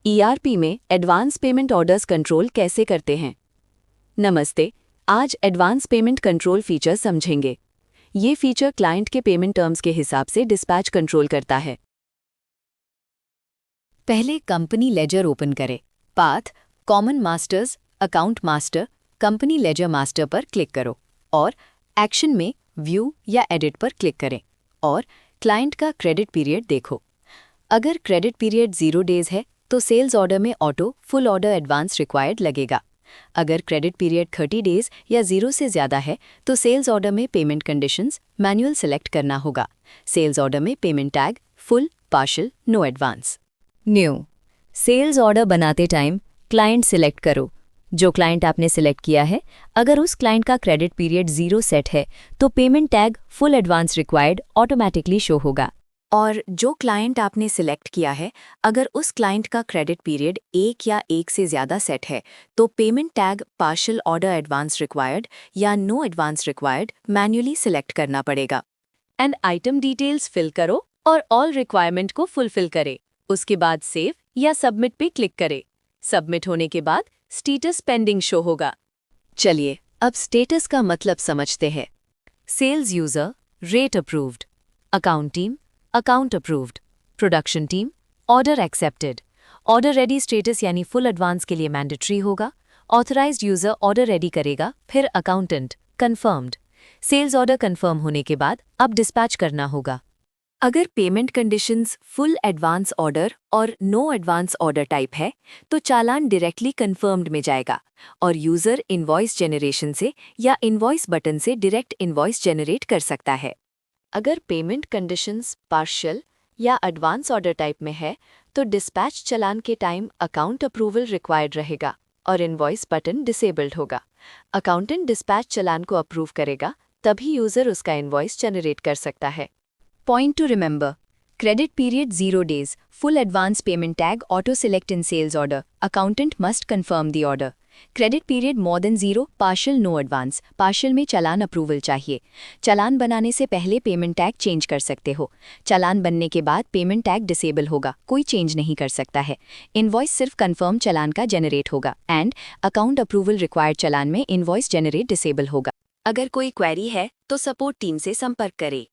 ERP में advance payment orders control कैसे करते हैं। नमस्ते, आज एडवांस पेमेंट कंट्रोल फीचर समझेंगे। ये फीचर क्लाइंट के पेमेंट टर्म्स के हिसाब से डिस्पैच कंट्रोल करता है। पहले कंपनी लेजर ओपन करें। Path, common masters, account master, company ledger master पर क्लिक करो और एक्शन में व्यू या एडिट पर क्लिक करें और क्लाइंट का क्रेडिट पीरियड देखो। अगर क्रेडिट पीरियड 0 डेज है तो सेल्स ऑर्डर में auto full order advance required लगेगा। अगर क्रेडिट पीरियड 30 डेज या 0 से ज़्यादा है तो सेल्स ऑर्डर में पेमेंट कंडीशंस मैनुअल सेलेक्ट करना होगा। सेल्स ऑर्डर में payment tag full, partial, no advance. New sales order बनाते टाइम क्लाइंट सिलेक्ट करो। जो क्लाइंट आपने सिलेक्ट किया है, अगर उस क्लाइंट का क्रेडिट पीरियड 0 सेट है तो payment tag full advance required automatically show होगा। और जो क्लाइंट आपने सिलेक्ट किया है, अगर उस क्लाइंट का क्रेडिट पीरियड 1 या 1 से ज़्यादा सेट है तो payment tag partial order advance required या no advance required manually select करना पड़ेगा। एंड आइटम डिटेल्स फिल करो और ऑल रिक्वायरमेंट को फुलफिल करें। उसके बाद सेव या सबमिट पे क्लिक करें। सबमिट होने के बाद स्टेटस पेंडिंग शो होगा। चलिए अब स्टेटस का मतलब समझते हैं। Sales user rate approved, account team account approved, production team order accepted. Order ready status यानी फुल एडवांस के लिए मैंडेटरी होगा। ऑथराइज्ड यूजर ऑर्डर रेडी करेगा, फिर accountant confirmed. Sales order confirm होने के बाद अब डिस्पैच करना होगा। अगर payment conditions full advance order और नो एडवांस ऑर्डर टाइप है तो चालान डायरेक्टली कंफर्म्ड में जाएगा और यूजर इनवॉइस जनरेशन से या इनवॉइस बटन से डायरेक्ट इनवॉइस जनरेट कर सकता है। अगर पेमेंट कंडीशंस पार्शियल या एडवांस ऑर्डर टाइप में है तो डिस्पैच चालान के टाइम अकाउंट अप्रूवल रिक्वायर्ड रहेगा और इनवॉइस बटन डिसेबल्ड होगा। अकाउंटेंट डिस्पैच चालान को अप्रूव करेगा, तभी यूजर उसका इनवॉइस जनरेट कर सकता है। Point to remember: credit period 0 days, full advance payment tag auto select in sales order, accountant must confirm the order. Credit period more than 0, partial no advance, partial में चालान approval चाहिए। चालान बनाने से पहले payment tag change कर सकते हो। चालान बनने के बाद पेमेंट टैग डिसेबल होगा, कोई चेंज नहीं कर सकता है। इनवॉइस सिर्फ कंफर्म चालान का जनरेट होगा एंड अकाउंट अप्रूवल रिक्वायर्ड चालान में इनवॉइस जनरेट डिसेबल होगा। अगर कोई क्वेरी है तो सपोर्ट टीम से संपर्क करें।